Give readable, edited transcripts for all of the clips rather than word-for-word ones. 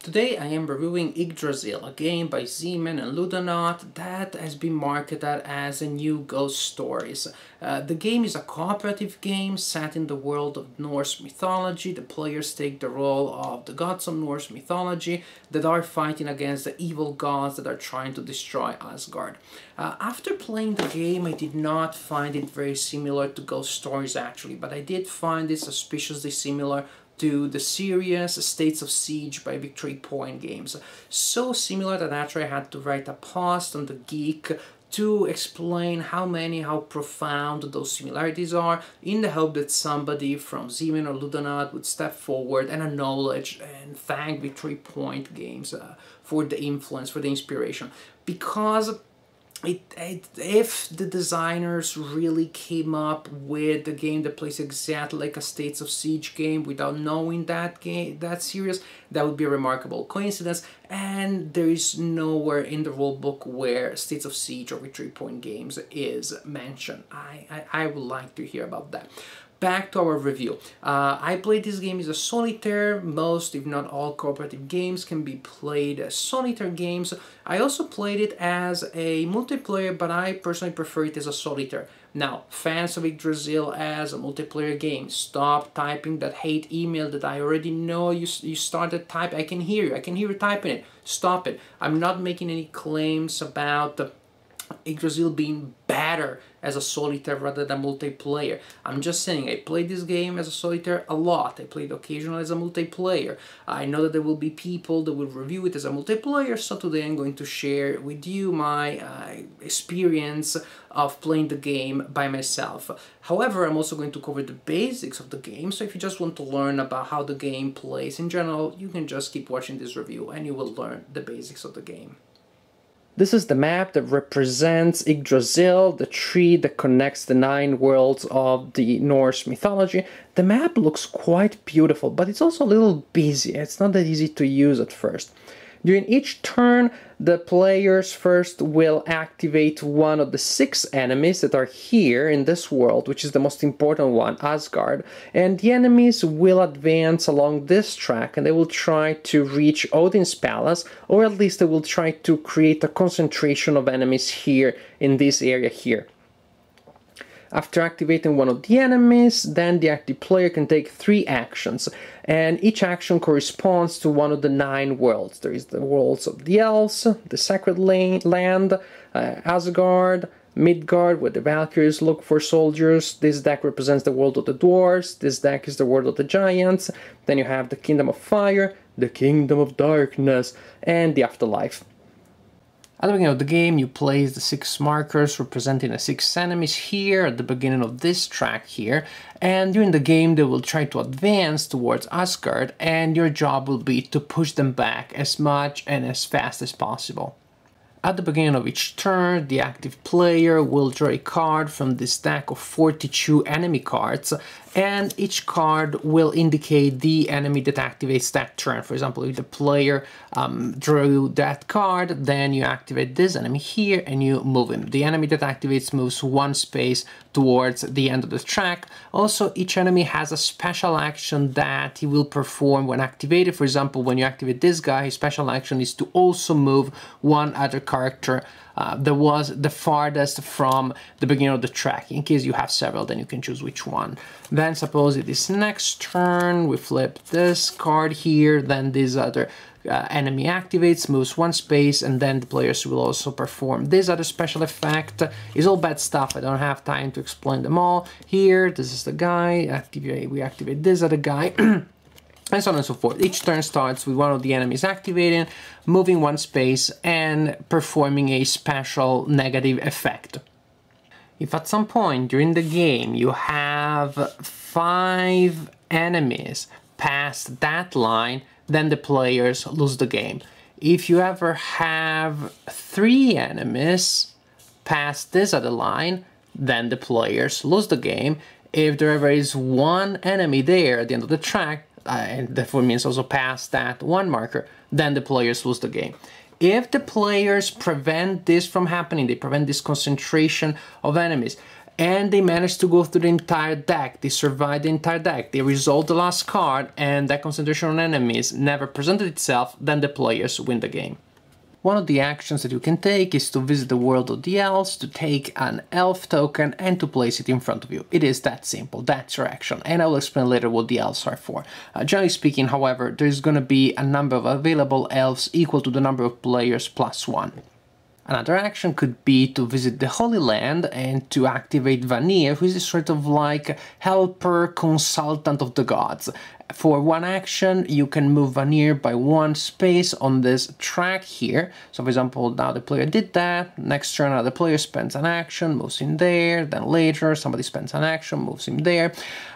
Today I am reviewing Yggdrasil, a game by Zeman and Ludonaut that has been marketed as a new ghost stories. The game is a cooperative game set in the world of Norse mythology. The players take the role of the gods of Norse mythology that are fighting against the evil gods that are trying to destroy Asgard. After playing the game, I did not find it very similar to ghost stories actually, but I did find it suspiciously similar to the series States of Siege by Victory Point Games. So similar that actually I had to write a post on the Geek to explain how profound those similarities are, in the hope that somebody from Zeman or Ludonaut would step forward and acknowledge and thank Victory Point Games for the influence, for the inspiration. Because if the designers really came up with a game that plays exactly like a States of Siege game without knowing that series, that would be a remarkable coincidence. And there is nowhere in the rulebook where States of Siege or Victory Point Games is mentioned. I would like to hear about that. Back to our review. I played this game as a solitaire. Most, if not all, cooperative games can be played as solitaire games. I also played it as a multiplayer, but I personally prefer it as a solitaire. Now, fans of Yggdrasil as a multiplayer game, stop typing that hate email that I already know you started typing. I can hear you typing it. Stop it. I'm not making any claims about Yggdrasil being better as a solitaire rather than multiplayer. I'm just saying I played this game as a solitaire a lot. I played occasionally as a multiplayer. I know that there will be people that will review it as a multiplayer, so today I'm going to share with you my experience of playing the game by myself. However, I'm also going to cover the basics of the game, so if you just want to learn about how the game plays in general, you can just keep watching this review and you will learn the basics of the game. This is the map that represents Yggdrasil, the tree that connects the 9 worlds of the Norse mythology. The map looks quite beautiful, but it's also a little busy. It's not that easy to use at first. During each turn, the players first will activate one of the 6 enemies that are here in this world, which is the most important one, Asgard. And the enemies will advance along this track and they will try to reach Odin's palace, or at least they will try to create a concentration of enemies here in this area here. After activating one of the enemies, then the active player can take 3 actions, and each action corresponds to one of the 9 worlds. There is the worlds of the Elves, the Sacred Land, Asgard, Midgard, where the Valkyries look for soldiers. This deck represents the world of the Dwarves, this deck is the world of the Giants. Then you have the Kingdom of Fire, the Kingdom of Darkness, and the Afterlife. At the beginning of the game, you place the 6 markers representing the 6 enemies here at the beginning of this track here, and during the game they will try to advance towards Asgard, and your job will be to push them back as much and as fast as possible. At the beginning of each turn, the active player will draw a card from this stack of 42 enemy cards, and each card will indicate the enemy that activates that turn. For example, if the player drew that card, then you activate this enemy here and you move him. The enemy that activates moves 1 space towards the end of the track. Also, each enemy has a special action that he will perform when activated. For example, when you activate this guy, his special action is to also move 1 other character that was the farthest from the beginning of the track. In case you have several, then you can choose which one. Then suppose it is next turn, we flip this card here, then this other enemy activates, moves 1 space, and then the players will also perform this other special effect. It's all bad stuff, I don't have time to explain them all. Here, this is the guy, we activate this other guy. And so on and so forth. Each turn starts with one of the enemies activating, moving 1 space, and performing a special negative effect. If at some point during the game you have 5 enemies past that line, then the players lose the game. If you ever have 3 enemies past this other line, then the players lose the game. If there ever is 1 enemy there at the end of the track, and therefore means also past that 1 marker, then the players lose the game. If the players prevent this from happening, they prevent this concentration of enemies, and they managed to go through the entire deck. They survived the entire deck. They resolved the last card, and that concentration on enemies never presented itself, then the players win the game. One of the actions that you can take is to visit the world of the elves, to take an elf token and to place it in front of you. It is that simple, that's your action, and I will explain later what the elves are for. Generally speaking, however, there's going to be a number of available elves equal to the number of players plus 1. Another action could be to visit the Holy Land and to activate Vanir, who is a sort of like helper, consultant of the gods. For one action, you can move Vanir by 1 space on this track here. So for example, now the player did that, next turn another player spends an action, moves him there, then later somebody spends an action, moves him there.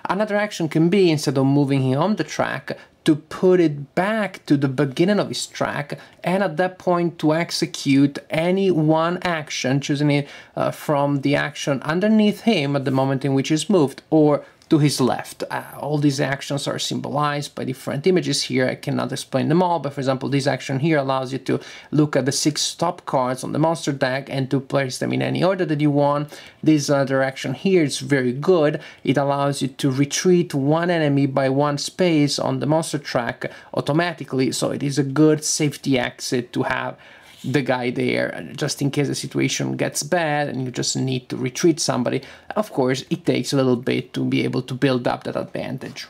Another action can be, instead of moving him on the track, to put it back to the beginning of his track, and at that point to execute any one action, choosing it from the action underneath him at the moment in which he's moved, or to his left. All these actions are symbolized by different images here. I cannot explain them all, but for example, this action here allows you to look at the 6 top cards on the monster deck and to place them in any order that you want. This other action here is very good. It allows you to retreat one enemy by 1 space on the monster track automatically, so it is a good safety exit to have the guy there, just in case the situation gets bad and you just need to retreat somebody. Of course, it takes a little bit to be able to build up that advantage.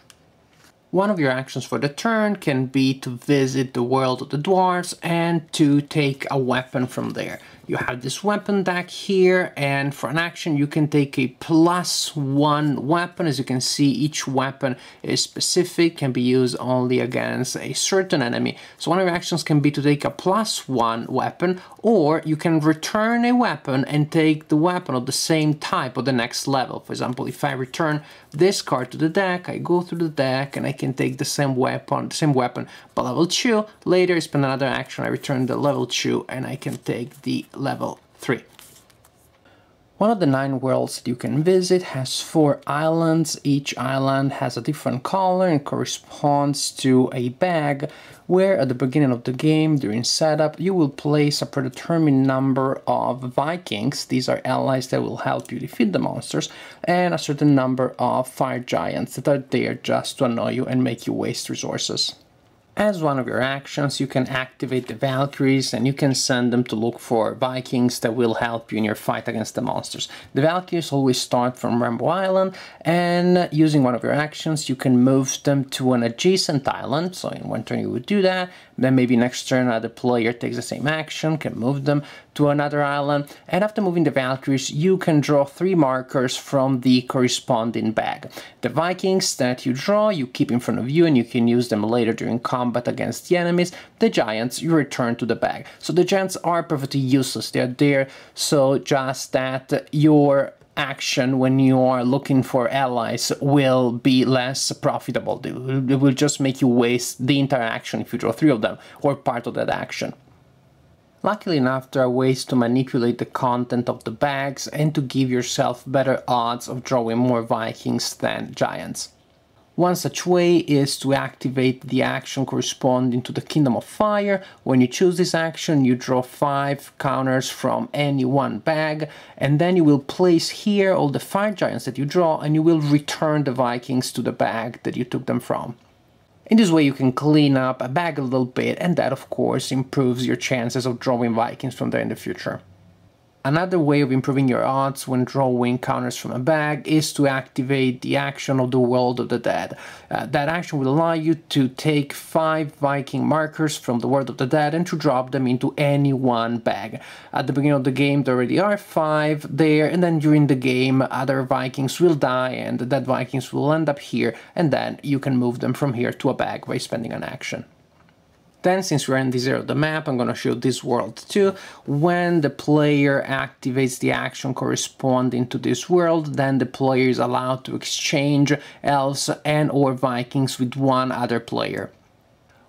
One of your actions for the turn can be to visit the world of the dwarves and to take a weapon from there. You have this weapon deck here, and for an action you can take a +1 weapon. As you can see, each weapon is specific, can be used only against a certain enemy. So one of your actions can be to take a +1 weapon, or you can return a weapon and take the weapon of the same type of the next level. For example, if I return this card to the deck, I go through the deck and I can take the same weapon, but level 2. Later, I spend another action, I return the level 2 and I can take the level 3. One of the 9 worlds that you can visit has 4 islands. Each island has a different color and corresponds to a bag, where at the beginning of the game, during setup, you will place a predetermined number of Vikings. These are allies that will help you defeat the monsters, and a certain number of fire giants that are there just to annoy you and make you waste resources. As one of your actions, you can activate the Valkyries and you can send them to look for Vikings that will help you in your fight against the monsters. The Valkyries always start from Rainbow Island, and using one of your actions, you can move them to an adjacent island. So in one turn you would do that, then maybe next turn another player takes the same action, can move them to another island, and after moving the Valkyries, you can draw 3 markers from the corresponding bag. The Vikings that you draw, you keep in front of you and you can use them later during combat against the enemies. The giants, you return to the bag. So the giants are perfectly useless, they're there so just that your action when you are looking for allies will be less profitable. It will just make you waste the entire action if you draw 3 of them, or part of that action. Luckily enough, there are ways to manipulate the content of the bags and to give yourself better odds of drawing more Vikings than giants. One such way is to activate the action corresponding to the Kingdom of Fire. When you choose this action, you draw 5 counters from any one bag, and then you will place here all the fire giants that you draw, and you will return the Vikings to the bag that you took them from. In this way you can clean up a bag a little bit, and that of course improves your chances of drawing Vikings from there in the future. Another way of improving your odds when drawing counters from a bag is to activate the action of the World of the Dead. That action will allow you to take 5 Viking markers from the World of the Dead and to drop them into any one bag. At the beginning of the game there already are 5 there, and then during the game other Vikings will die and the dead Vikings will end up here, and then you can move them from here to a bag by spending an action. Then, since we're in this area of the map, I'm going to show this world too. When the player activates the action corresponding to this world, then the player is allowed to exchange elves and or Vikings with one other player.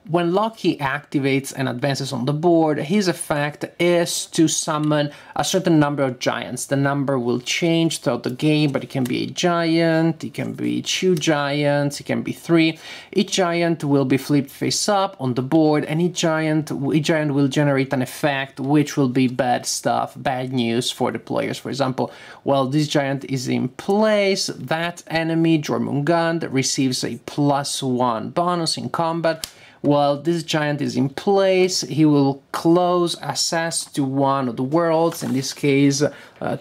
When Loki activates and advances on the board, his effect is to summon a certain number of giants. The number will change throughout the game, but it can be a giant, it can be 2 giants, it can be 3. Each giant will be flipped face up on the board, and each giant will generate an effect which will be bad stuff, bad news for the players. For example, while this giant is in place, that enemy, Jormungand, receives a +1 bonus in combat. While this giant is in place, he will close access to one of the worlds, in this case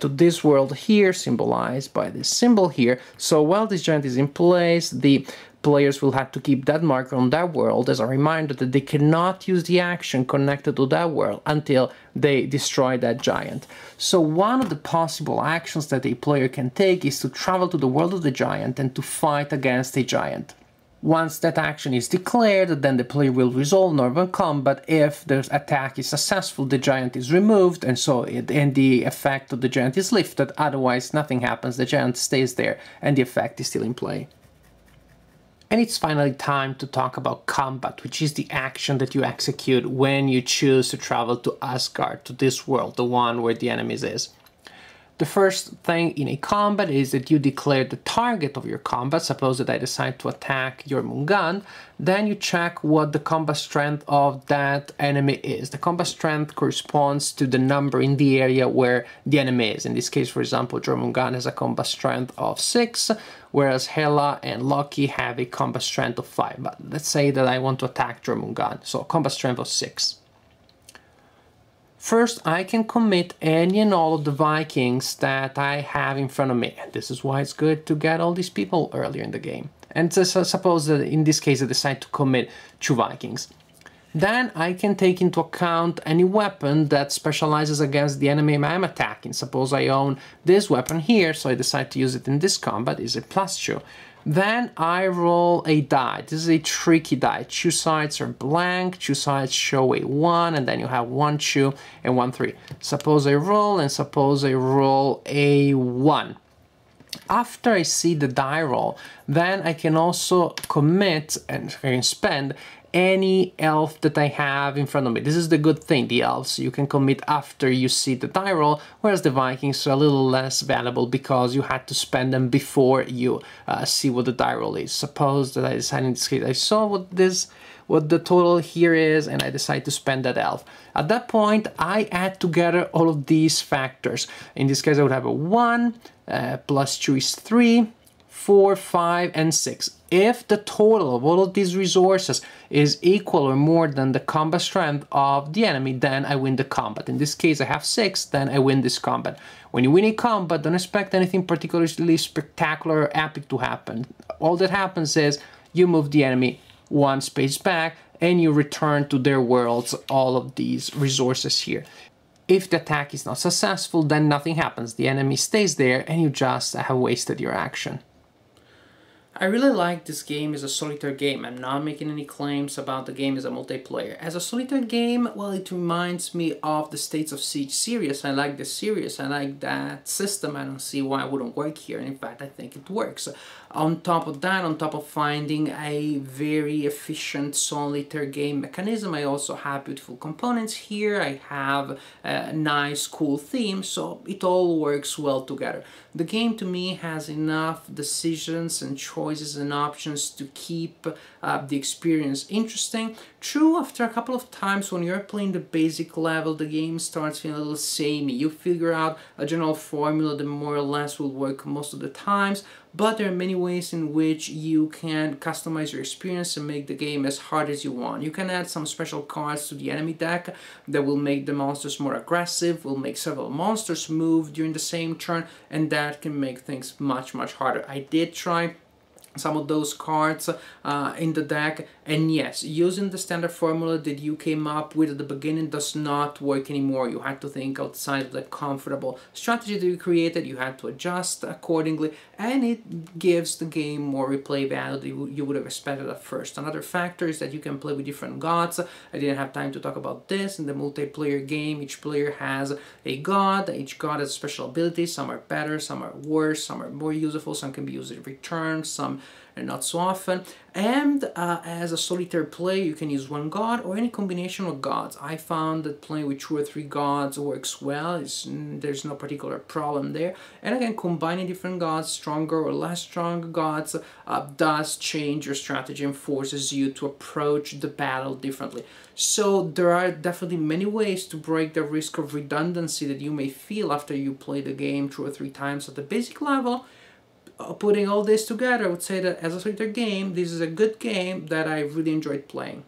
to this world here, symbolized by this symbol here. So while this giant is in place, the players will have to keep that marker on that world as a reminder that they cannot use the action connected to that world until they destroy that giant. So one of the possible actions that a player can take is to travel to the world of the giant and to fight against a giant. Once that action is declared, then the player will resolve normal combat. If the attack is successful, the giant is removed, and the effect of the giant is lifted. Otherwise, nothing happens, the giant stays there, and the effect is still in play. And it's finally time to talk about combat, which is the action that you execute when you choose to travel to Asgard, to this world, the one where the enemies is. The first thing in a combat is that you declare the target of your combat. Suppose that I decide to attack Jormungand, then you check what the combat strength of that enemy is. The combat strength corresponds to the number in the area where the enemy is. In this case, for example, Jormungand has a combat strength of 6, whereas Hela and Loki have a combat strength of 5. But let's say that I want to attack Jormungand, so combat strength of 6. First, I can commit any and all of the Vikings that I have in front of me. This is why it's good to get all these people earlier in the game. And so suppose that in this case I decide to commit 2 Vikings. Then I can take into account any weapon that specializes against the enemy I'm attacking. Suppose I own this weapon here, so I decide to use it in this combat, is a +2. Then I roll a die. This is a tricky die. 2 sides are blank, 2 sides show a 1, and then you have 1, 2, and 1, 3. Suppose I roll, and suppose I roll a 1. After I see the die roll, then I can also commit and spend any elf that I have in front of me. This is the good thing, the elves you can commit after you see the die roll, whereas the Vikings are a little less valuable because you had to spend them before you see what the die roll is. Suppose that I decide in this case I saw what the total here is, and I decide to spend that elf. At that point, I add together all of these factors. In this case, I would have a 1, +2 is 3, 4, 5, and 6. If the total of all of these resources is equal or more than the combat strength of the enemy, then I win the combat. In this case, I have 6, then I win this combat. When you win a combat, don't expect anything particularly spectacular or epic to happen. All that happens is you move the enemy 1 space back, and you return to their worlds all of these resources here. If the attack is not successful, then nothing happens. The enemy stays there, and you just have wasted your action. I really like this game as a solitaire game. I'm not making any claims about the game as a multiplayer. As a solitaire game, well, it reminds me of the States of Siege series. I like the series, I like that system. I don't see why it wouldn't work here. In fact, I think it works. On top of that, on top of finding a very efficient solitaire game mechanism, I also have beautiful components here. I have a nice, cool theme, so it all works well together. The game, to me, has enough decisions and choices and options to keep the experience interesting. True, after a couple of times when you're playing the basic level, the game starts feeling a little samey. You figure out a general formula that more or less will work most of the times, but there are many ways in which you can customize your experience and make the game as hard as you want. You can add some special cards to the enemy deck that will make the monsters more aggressive, will make several monsters move during the same turn, and that can make things much harder. I did try some of those cards in the deck, and yes, using the standard formula that you came up with at the beginning does not work anymore. You had to think outside of the comfortable strategy that you created. You had to adjust accordingly, and it gives the game more replay value than you would have expected at first. Another factor is that you can play with different gods. I didn't have time to talk about this. In the multiplayer game, each player has a god. Each god has special abilities. Some are better, some are worse, some are more useful, some can be used every turn, some and not so often. And as a solitaire player, you can use one god or any combination of gods. I found that playing with 2 or 3 gods works well. There's no particular problem there. And again, combining different gods, stronger or less strong gods, does change your strategy and forces you to approach the battle differently. So there are definitely many ways to break the risk of redundancy that you may feel after you play the game 2 or 3 times at the basic level. Putting all this together, I would say that as a solitaire game, this is a good game that I really enjoyed playing.